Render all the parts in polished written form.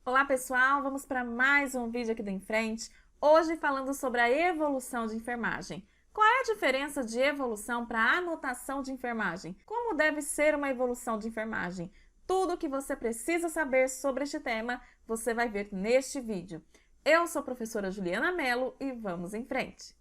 Olá pessoal, vamos para mais um vídeo aqui do Em Frente, hoje falando sobre a evolução de enfermagem. Qual é a diferença de evolução para anotação de enfermagem? Como deve ser uma evolução de enfermagem? Tudo o que você precisa saber sobre este tema, você vai ver neste vídeo. Eu sou a professora Juliana Mello e vamos em frente!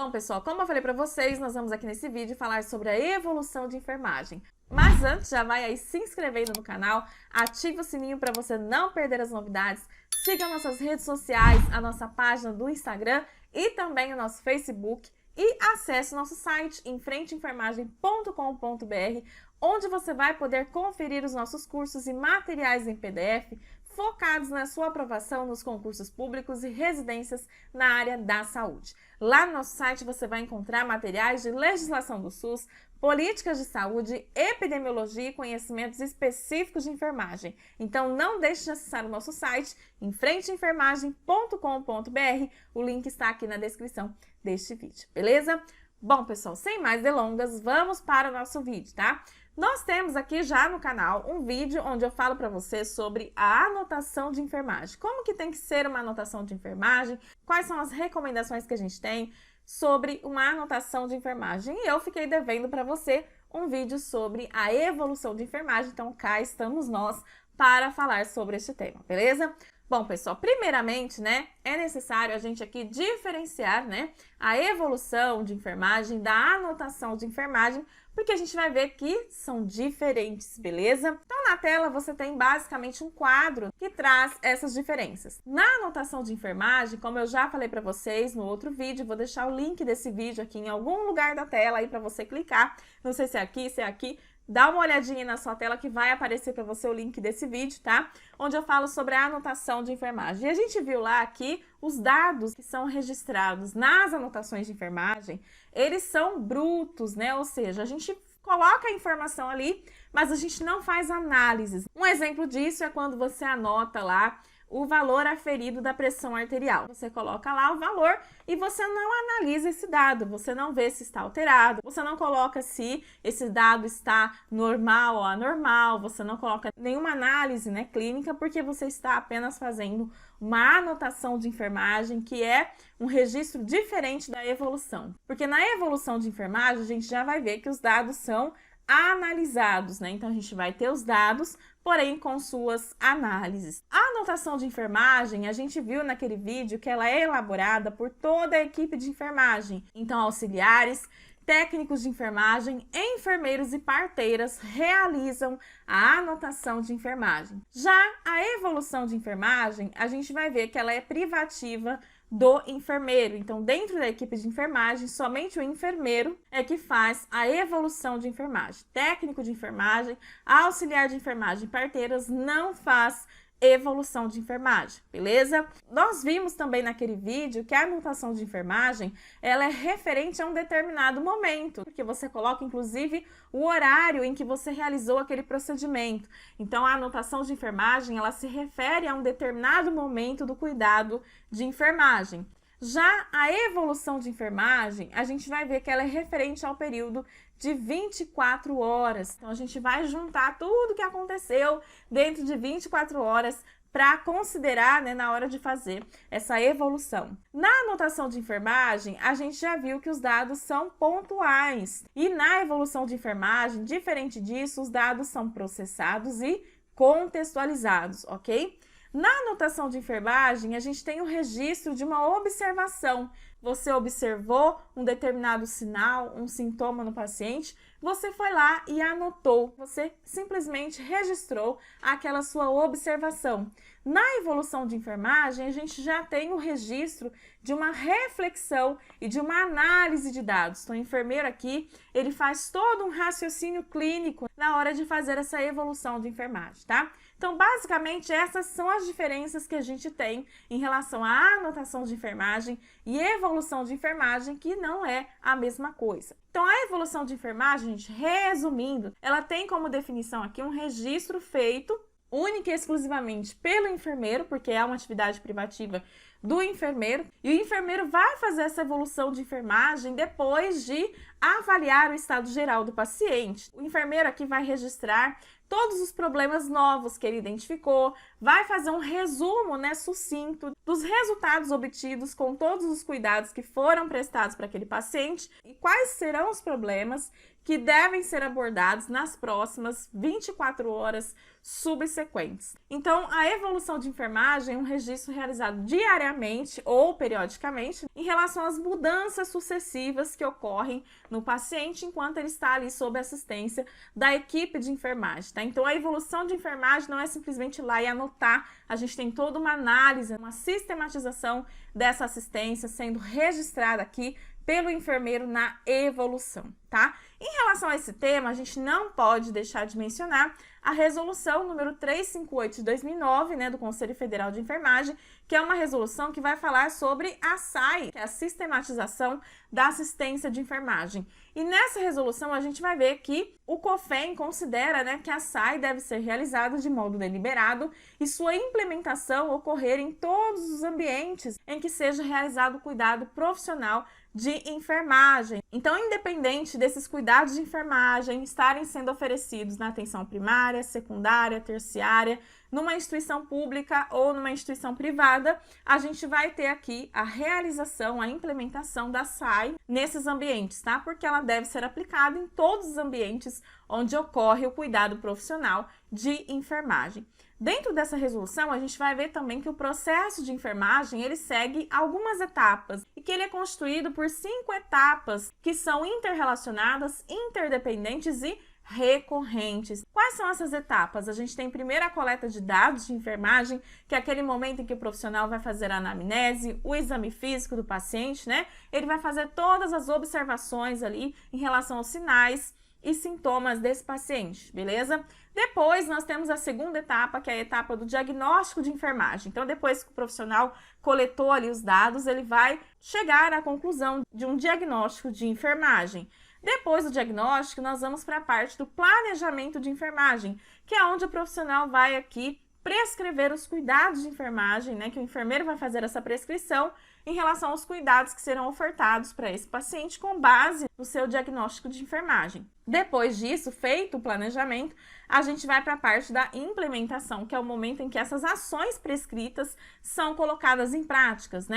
Bom, pessoal, como eu falei para vocês, nós vamos aqui nesse vídeo falar sobre a evolução de enfermagem. Mas antes, já vai aí se inscrevendo no canal, ativa o sininho para você não perder as novidades, siga nossas redes sociais, a nossa página do Instagram e também o nosso Facebook e acesse o nosso site enfrenteenfermagem.com.br, onde você vai poder conferir os nossos cursos e materiais em PDF focados na sua aprovação nos concursos públicos e residências na área da saúde. Lá no nosso site você vai encontrar materiais de legislação do SUS, políticas de saúde, epidemiologia e conhecimentos específicos de enfermagem. Então não deixe de acessar o nosso site enfrenteenfermagem.com.br, o link está aqui na descrição deste vídeo, beleza? Bom, pessoal, sem mais delongas, vamos para o nosso vídeo, tá? Nós temos aqui já no canal um vídeo onde eu falo para você sobre a anotação de enfermagem. Como que tem que ser uma anotação de enfermagem, quais são as recomendações que a gente tem sobre uma anotação de enfermagem. E eu fiquei devendo para você um vídeo sobre a evolução de enfermagem, então cá estamos nós para falar sobre este tema, beleza? Bom, pessoal, primeiramente, né, é necessário a gente aqui diferenciar, né, a evolução de enfermagem da anotação de enfermagem, porque a gente vai ver que são diferentes, beleza? Então, na tela você tem basicamente um quadro que traz essas diferenças. Na anotação de enfermagem, como eu já falei para vocês no outro vídeo, vou deixar o link desse vídeo aqui em algum lugar da tela aí para você clicar. Não sei se é aqui, se é aqui. Dá uma olhadinha na sua tela que vai aparecer para você o link desse vídeo, tá? Onde eu falo sobre a anotação de enfermagem. E a gente viu lá aqui os dados que são registrados nas anotações de enfermagem, eles são brutos, né? Ou seja, a gente coloca a informação ali, mas a gente não faz análises. Um exemplo disso é quando você anota lá o valor aferido da pressão arterial. Você coloca lá o valor e você não analisa esse dado, você não vê se está alterado, você não coloca se esse dado está normal ou anormal, você não coloca nenhuma análise, né, clínica, porque você está apenas fazendo uma anotação de enfermagem, que é um registro diferente da evolução. Porque na evolução de enfermagem, a gente já vai ver que os dados são analisados, né? Então a gente vai ter os dados, porém com suas análises. A anotação de enfermagem, a gente viu naquele vídeo que ela é elaborada por toda a equipe de enfermagem. Então auxiliares, técnicos de enfermagem, enfermeiros e parteiras realizam a anotação de enfermagem. Já a evolução de enfermagem, a gente vai ver que ela é privativa do enfermeiro. Então, dentro da equipe de enfermagem, somente o enfermeiro é que faz a evolução de enfermagem. Técnico de enfermagem, auxiliar de enfermagem, parteiras não faz evolução de enfermagem, beleza? Nós vimos também naquele vídeo que a anotação de enfermagem, ela é referente a um determinado momento, porque você coloca inclusive o horário em que você realizou aquele procedimento. Então a anotação de enfermagem, ela se refere a um determinado momento do cuidado de enfermagem. Já a evolução de enfermagem, a gente vai ver que ela é referente ao período de 24 horas. Então, a gente vai juntar tudo que aconteceu dentro de 24 horas para considerar, né, na hora de fazer essa evolução. Na anotação de enfermagem, a gente já viu que os dados são pontuais. E na evolução de enfermagem, diferente disso, os dados são processados e contextualizados, ok? Na anotação de enfermagem, a gente tem o registro de uma observação. Você observou um determinado sinal, um sintoma no paciente, você foi lá e anotou, você simplesmente registrou aquela sua observação. Na evolução de enfermagem, a gente já tem o registro de uma reflexão e de uma análise de dados. Então, o enfermeiro aqui, ele faz todo um raciocínio clínico na hora de fazer essa evolução de enfermagem, tá? Então, basicamente, essas são as diferenças que a gente tem em relação à anotação de enfermagem e evolução de enfermagem, que não é a mesma coisa. Então, a evolução de enfermagem, gente, resumindo, ela tem como definição aqui um registro feito única e exclusivamente pelo enfermeiro, porque é uma atividade privativa do enfermeiro, e o enfermeiro vai fazer essa evolução de enfermagem depois de avaliar o estado geral do paciente. O enfermeiro aqui vai registrar todos os problemas novos que ele identificou, vai fazer um resumo, sucinto dos resultados obtidos com todos os cuidados que foram prestados para aquele paciente e quais serão os problemas que devem ser abordados nas próximas 24 horas subsequentes. Então, a evolução de enfermagem é um registro realizado diariamente ou periodicamente em relação às mudanças sucessivas que ocorrem no paciente enquanto ele está ali sob assistência da equipe de enfermagem, tá? Então, a evolução de enfermagem não é simplesmente ir lá e anotar, a gente tem toda uma análise, uma sistematização dessa assistência sendo registrada aqui pelo enfermeiro na evolução, tá? Em relação a esse tema, a gente não pode deixar de mencionar a resolução número 358 de 2009, do Conselho Federal de Enfermagem, que é uma resolução que vai falar sobre a SAI, que é a sistematização da assistência de enfermagem. E nessa resolução a gente vai ver que o COFEN considera, que a SAI deve ser realizada de modo deliberado e sua implementação ocorrer em todos os ambientes em que seja realizado o cuidado profissional de enfermagem. Então, independente desses cuidados de enfermagem estarem sendo oferecidos na atenção primária, secundária, terciária, numa instituição pública ou numa instituição privada, a gente vai ter aqui a realização, a implementação da SAI nesses ambientes, tá? Porque ela deve ser aplicada em todos os ambientes onde ocorre o cuidado profissional de enfermagem. Dentro dessa resolução, a gente vai ver também que o processo de enfermagem, ele segue algumas etapas e que ele é constituído por 5 etapas que são interrelacionadas, interdependentes e recorrentes. Quais são essas etapas? A gente tem primeiro a coleta de dados de enfermagem, que é aquele momento em que o profissional vai fazer a anamnese, o exame físico do paciente, Ele vai fazer todas as observações ali em relação aos sinais e sintomas desse paciente, beleza? Depois, nós temos a segunda etapa, que é a etapa do diagnóstico de enfermagem. Então, depois que o profissional coletou ali os dados, ele vai chegar à conclusão de um diagnóstico de enfermagem. Depois do diagnóstico, nós vamos para a parte do planejamento de enfermagem, que é onde o profissional vai aqui prescrever os cuidados de enfermagem, que o enfermeiro vai fazer essa prescrição em relação aos cuidados que serão ofertados para esse paciente com base no seu diagnóstico de enfermagem. Depois disso, feito o planejamento, a gente vai para a parte da implementação, que é o momento em que essas ações prescritas são colocadas em práticas,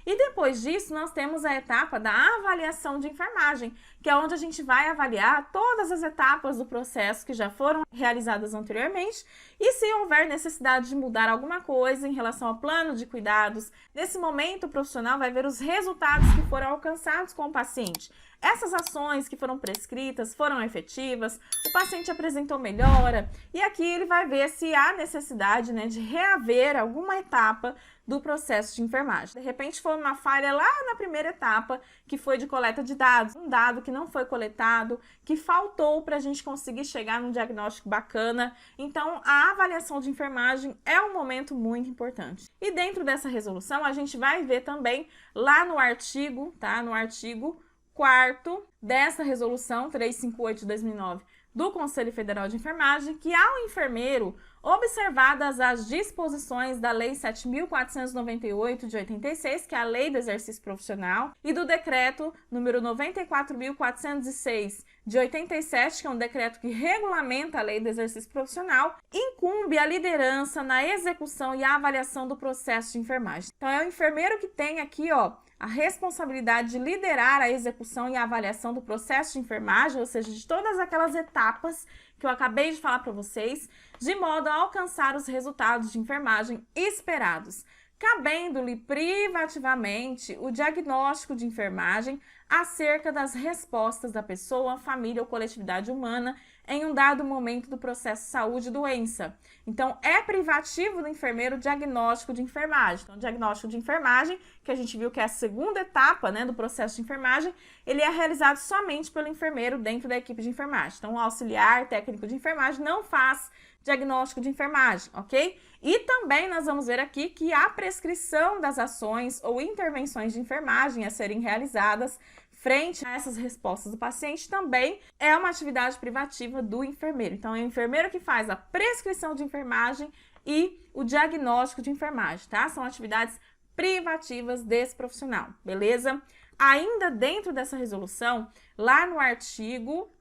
E depois disso, nós temos a etapa da avaliação de enfermagem, que é onde a gente vai avaliar todas as etapas do processo que já foram realizadas anteriormente e se houver necessidade de mudar alguma coisa em relação ao plano de cuidados. Nesse momento, o profissional vai ver os resultados que foram alcançados com o paciente. Essas ações que foram prescritas foram efetivas, o paciente apresentou melhora e aqui ele vai ver se há necessidade de reaver alguma etapa do processo de enfermagem. De repente foi uma falha lá na primeira etapa, que foi de coleta de dados, um dado que não foi coletado, que faltou para a gente conseguir chegar num diagnóstico bacana. Então, a avaliação de enfermagem é um momento muito importante. E dentro dessa resolução, a gente vai ver também lá no artigo, No artigo 4º dessa resolução 358 de 2009 do Conselho Federal de Enfermagem, que ao enfermeiro, observadas as disposições da Lei 7.498 de 86, que é a Lei do Exercício Profissional, e do Decreto número 94.406 de 87, que é um decreto que regulamenta a Lei do Exercício Profissional, incumbe a liderança na execução e avaliação do processo de enfermagem. Então, é o enfermeiro que tem aqui, a responsabilidade de liderar a execução e a avaliação do processo de enfermagem, ou seja, de todas aquelas etapas que eu acabei de falar para vocês, de modo a alcançar os resultados de enfermagem esperados, cabendo-lhe privativamente o diagnóstico de enfermagem acerca das respostas da pessoa, família ou coletividade humana em um dado momento do processo de saúde e doença. Então, é privativo do enfermeiro o diagnóstico de enfermagem. Então, o diagnóstico de enfermagem, que a gente viu que é a segunda etapa do processo de enfermagem, ele é realizado somente pelo enfermeiro dentro da equipe de enfermagem. Então, o auxiliar técnico de enfermagem não faz diagnóstico de enfermagem, ok? E também nós vamos ver aqui que a prescrição das ações ou intervenções de enfermagem a serem realizadas frente a essas respostas do paciente também é uma atividade privativa do enfermeiro. Então, é o enfermeiro que faz a prescrição de enfermagem e o diagnóstico de enfermagem, tá? São atividades privativas desse profissional, beleza? Ainda dentro dessa resolução, lá no artigo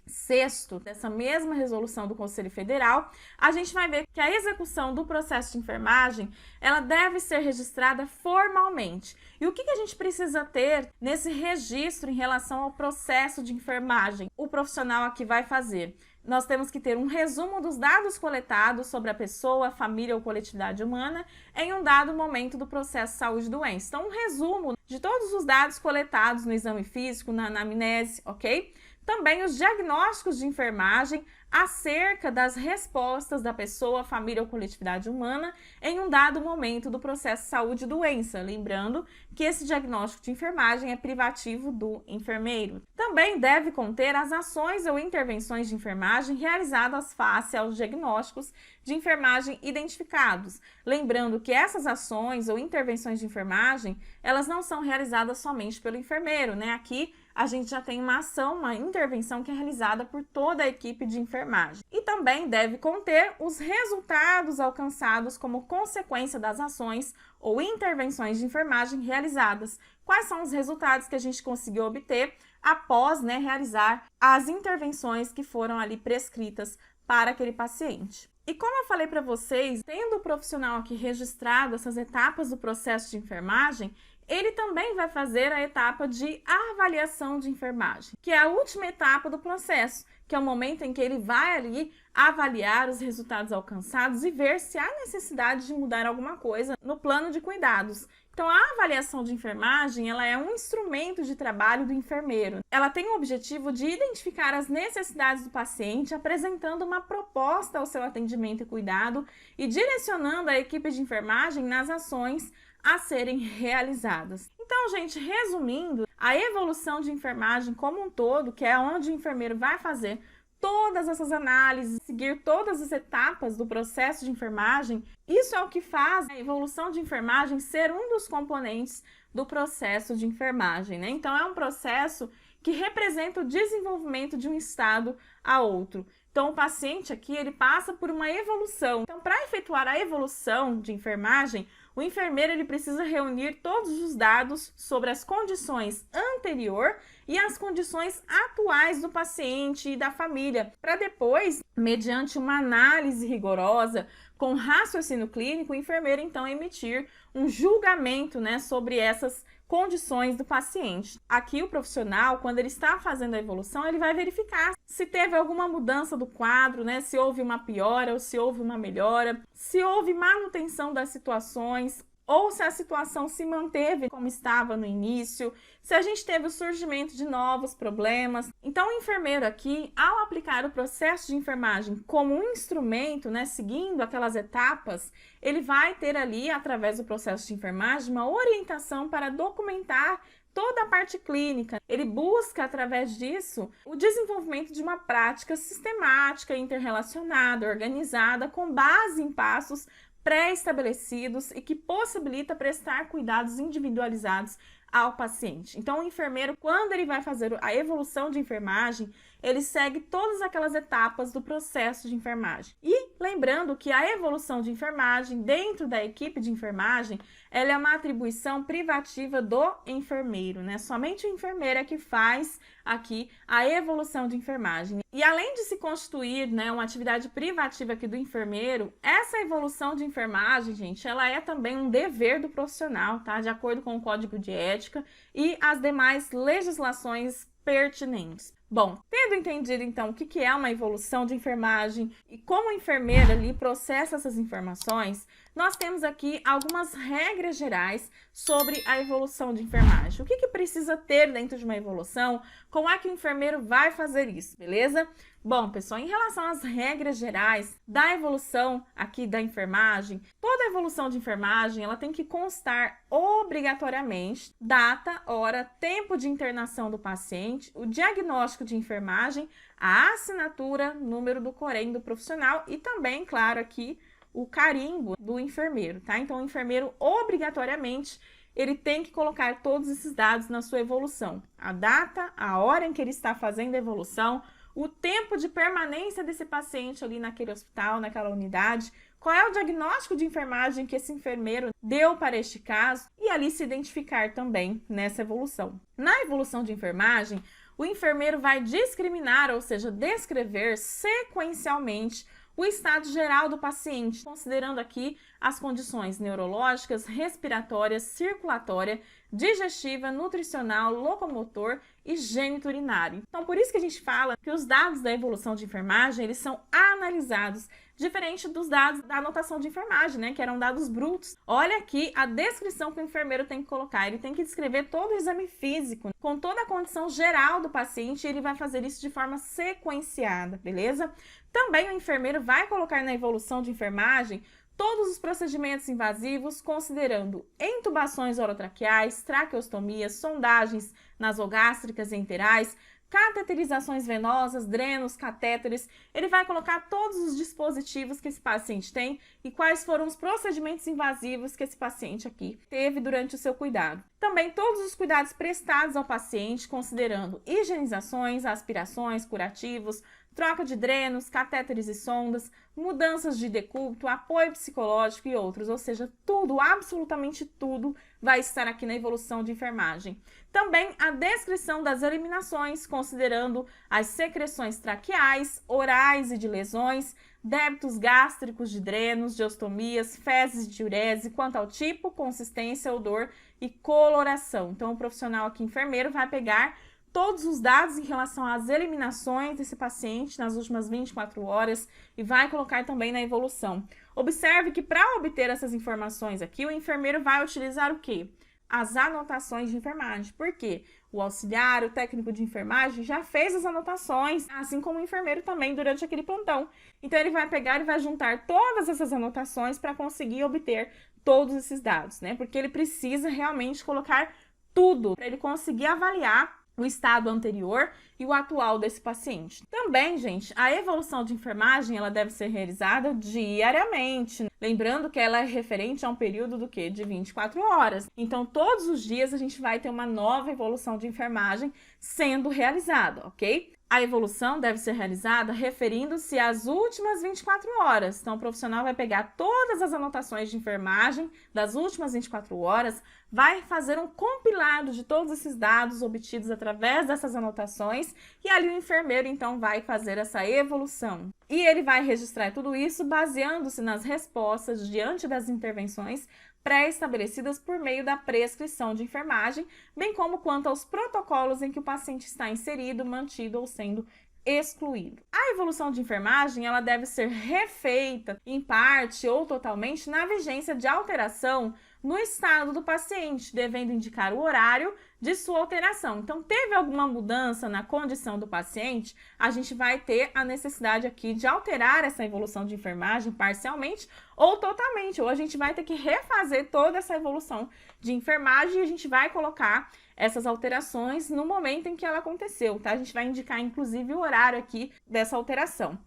6º dessa mesma resolução do Conselho Federal, a gente vai ver que a execução do processo de enfermagem, ela deve ser registrada formalmente. E o que a gente precisa ter nesse registro em relação ao processo de enfermagem? O profissional aqui vai fazer. Nós temos que ter um resumo dos dados coletados sobre a pessoa, família ou coletividade humana em um dado momento do processo saúde e doença. Então, um resumo de todos os dados coletados no exame físico, na anamnese, ok? Também os diagnósticos de enfermagem acerca das respostas da pessoa, família ou coletividade humana em um dado momento do processo saúde e doença. Lembrando que esse diagnóstico de enfermagem é privativo do enfermeiro. Também deve conter as ações ou intervenções de enfermagem realizadas face aos diagnósticos de enfermagem identificados. Lembrando que essas ações ou intervenções de enfermagem, elas não são realizadas somente pelo enfermeiro, né? Aqui a gente já tem uma ação, uma intervenção que é realizada por toda a equipe de enfermagem. E também deve conter os resultados alcançados como consequência das ações ou intervenções de enfermagem realizadas. Quais são os resultados que a gente conseguiu obter após, né, realizar as intervenções que foram ali prescritas para aquele paciente. E como eu falei para vocês, tendo o profissional aqui registrado essas etapas do processo de enfermagem, ele também vai fazer a etapa de avaliação de enfermagem, que é a última etapa do processo, que é o momento em que ele vai ali avaliar os resultados alcançados e ver se há necessidade de mudar alguma coisa no plano de cuidados. Então, a avaliação de enfermagem, ela é um instrumento de trabalho do enfermeiro. Ela tem o objetivo de identificar as necessidades do paciente, apresentando uma proposta ao seu atendimento e cuidado e direcionando a equipe de enfermagem nas ações a serem realizadas. Então, gente, resumindo, a evolução de enfermagem como um todo, que é onde o enfermeiro vai fazer todas essas análises, seguir todas as etapas do processo de enfermagem, isso é o que faz a evolução de enfermagem ser um dos componentes do processo de enfermagem, né? Então, é um processo que representa o desenvolvimento de um estado a outro. Então, o paciente aqui, ele passa por uma evolução. Então, para efetuar a evolução de enfermagem, o enfermeiro ele precisa reunir todos os dados sobre as condições anterior e as condições atuais do paciente e da família, para depois, mediante uma análise rigorosa, com raciocínio clínico, o enfermeiro então emitir um julgamento, né, sobre essas condições do paciente. Aqui o profissional, quando ele está fazendo a evolução, ele vai verificar se teve alguma mudança do quadro, né? Se houve uma piora ou se houve uma melhora, se houve manutenção das situações ou se a situação se manteve como estava no início, se a gente teve o surgimento de novos problemas. Então, o enfermeiro aqui, ao aplicar o processo de enfermagem como um instrumento, né, seguindo aquelas etapas, ele vai ter ali, através do processo de enfermagem, uma orientação para documentar toda a parte clínica. Ele busca, através disso, o desenvolvimento de uma prática sistemática, interrelacionada, organizada, com base em passos pré-estabelecidos e que possibilita prestar cuidados individualizados ao paciente. Então, o enfermeiro, quando ele vai fazer a evolução de enfermagem, ele segue todas aquelas etapas do processo de enfermagem. E lembrando que a evolução de enfermagem dentro da equipe de enfermagem, ela é uma atribuição privativa do enfermeiro, né? Somente o enfermeiro é que faz aqui a evolução de enfermagem. E além de se constituir, né, uma atividade privativa aqui do enfermeiro, essa evolução de enfermagem, gente, ela é também um dever do profissional, tá? De acordo com o Código de Ética e as demais legislações pertinentes. Bom, tendo entendido então o que é uma evolução de enfermagem e como o enfermeiro ali processa essas informações, nós temos aqui algumas regras gerais sobre a evolução de enfermagem. O que precisa ter dentro de uma evolução? Como é que o enfermeiro vai fazer isso, beleza? Bom, pessoal, em relação às regras gerais da evolução aqui da enfermagem, toda evolução de enfermagem, ela tem que constar obrigatoriamente data, hora, tempo de internação do paciente, o diagnóstico de enfermagem, a assinatura, número do Corém do profissional e também, claro, aqui o carimbo do enfermeiro, tá? Então, o enfermeiro obrigatoriamente ele tem que colocar todos esses dados na sua evolução. A data, a hora em que ele está fazendo a evolução, o tempo de permanência desse paciente ali naquele hospital, naquela unidade, qual é o diagnóstico de enfermagem que esse enfermeiro deu para este caso e ali se identificar também nessa evolução. Na evolução de enfermagem, o enfermeiro vai discriminar, ou seja, descrever sequencialmente o estado geral do paciente, considerando aqui as condições neurológicas, respiratórias, circulatória, digestiva, nutricional, locomotor e geniturinário. Então, por isso que a gente fala que os dados da evolução de enfermagem, eles são analisados diferente dos dados da anotação de enfermagem, né, que eram dados brutos. Olha aqui a descrição que o enfermeiro tem que colocar. Ele tem que descrever todo o exame físico, com toda a condição geral do paciente, e ele vai fazer isso de forma sequenciada, beleza? Também o enfermeiro vai colocar na evolução de enfermagem todos os procedimentos invasivos, considerando intubações orotraqueais, traqueostomias, sondagens nasogástricas e enterais, cateterizações venosas, drenos, catéteres. Ele vai colocar todos os dispositivos que esse paciente tem e quais foram os procedimentos invasivos que esse paciente aqui teve durante o seu cuidado. Também todos os cuidados prestados ao paciente, considerando higienizações, aspirações, curativos, troca de drenos, catéteres e sondas, mudanças de decúbito, apoio psicológico e outros, ou seja, tudo, absolutamente tudo, vai estar aqui na evolução de enfermagem. Também a descrição das eliminações, considerando as secreções traqueais, orais e de lesões, débitos gástricos de drenos, de ostomias, fezes de diurese, quanto ao tipo, consistência, odor e coloração. Então, o profissional aqui, enfermeiro, vai pegar todos os dados em relação às eliminações desse paciente nas últimas 24 horas e vai colocar também na evolução. Observe que para obter essas informações aqui, o enfermeiro vai utilizar o quê? As anotações de enfermagem. Por quê? O auxiliar, o técnico de enfermagem já fez as anotações, assim como o enfermeiro também durante aquele plantão. Então, ele vai pegar e vai juntar todas essas anotações para conseguir obter todos esses dados, né? Porque ele precisa realmente colocar tudo para ele conseguir avaliar o estado anterior e o atual desse paciente. Também, gente, a evolução de enfermagem, ela deve ser realizada diariamente. Lembrando que ela é referente a um período do quê? De 24 horas. Então, todos os dias a gente vai ter uma nova evolução de enfermagem sendo realizada, ok? A evolução deve ser realizada referindo-se às últimas 24 horas. Então, o profissional vai pegar todas as anotações de enfermagem das últimas 24 horas, vai fazer um compilado de todos esses dados obtidos através dessas anotações e ali o enfermeiro, então, vai fazer essa evolução. E ele vai registrar tudo isso baseando-se nas respostas diante das intervenções pré-estabelecidas por meio da prescrição de enfermagem, bem como quanto aos protocolos em que o paciente está inserido, mantido ou sendo excluído. A evolução de enfermagem, ela deve ser refeita em parte ou totalmente na vigência de alteração no estado do paciente, devendo indicar o horário de sua alteração. Então, teve alguma mudança na condição do paciente, a gente vai ter a necessidade aqui de alterar essa evolução de enfermagem parcialmente ou totalmente, ou a gente vai ter que refazer toda essa evolução de enfermagem e a gente vai colocar essas alterações no momento em que ela aconteceu, tá? A gente vai indicar, inclusive, o horário aqui dessa alteração.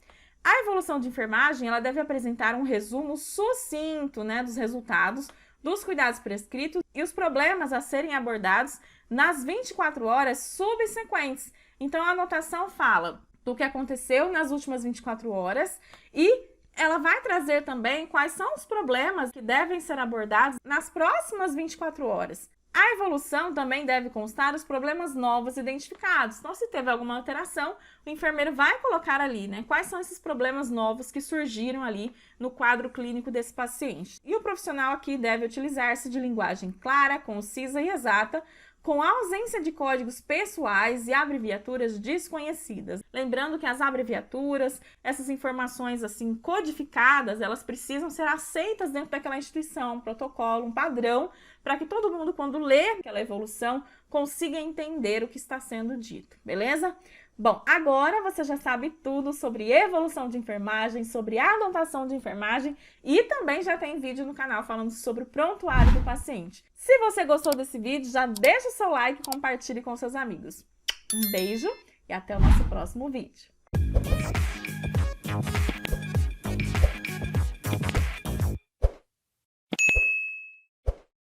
A evolução de enfermagem, ela deve apresentar um resumo sucinto, né, dos resultados dos cuidados prescritos e os problemas a serem abordados nas 24 horas subsequentes. Então, a anotação fala do que aconteceu nas últimas 24 horas e ela vai trazer também quais são os problemas que devem ser abordados nas próximas 24 horas. A evolução também deve constar os problemas novos identificados. Então, se teve alguma alteração, o enfermeiro vai colocar ali, né, quais são esses problemas novos que surgiram ali no quadro clínico desse paciente. E o profissional aqui deve utilizar-se de linguagem clara, concisa e exata, com a ausência de códigos pessoais e abreviaturas desconhecidas. Lembrando que as abreviaturas, essas informações assim codificadas, elas precisam ser aceitas dentro daquela instituição, um protocolo, um padrão, para que todo mundo, quando lê aquela evolução, consiga entender o que está sendo dito, beleza? Bom, agora você já sabe tudo sobre evolução de enfermagem, sobre anotação de enfermagem e também já tem vídeo no canal falando sobre o prontuário do paciente. Se você gostou desse vídeo, já deixa o seu like e compartilhe com seus amigos. Um beijo e até o nosso próximo vídeo.